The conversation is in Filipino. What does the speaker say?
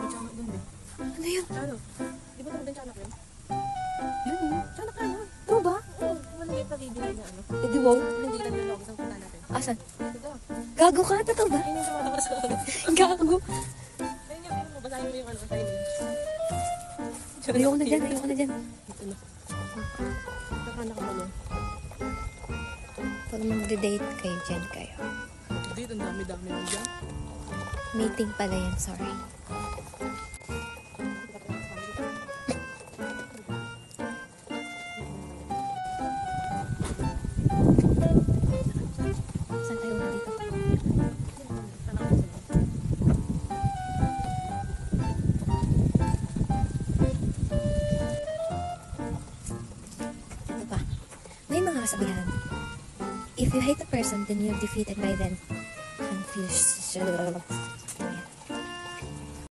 tiyanak dun eh. Ano yun? Tiyanak. Di ba tawag din tiyanak yun? Yun yun. Tiyanak ka no? True ba? Oo, malagay pa video na ano. Eh di wow. Hindi lang yung log. Isang punta natin. Asan? Ito. Gago ka? Totoo ba? Ayun yung tumatakas ko. Gago. Ayun yung mo. Basahin mo yung ano. Signage. Ayoko na dyan, ayoko na dyan. Ito na. Saka nakabalong. Pag mag-date kayo dyan kayo. Dito, ang dami-dami na dyan. Meeting pala yan, sorry. Saan tayo na dito? Ito pa. May mga kasabihan. If you hate a person, then you're defeated by them. Confused.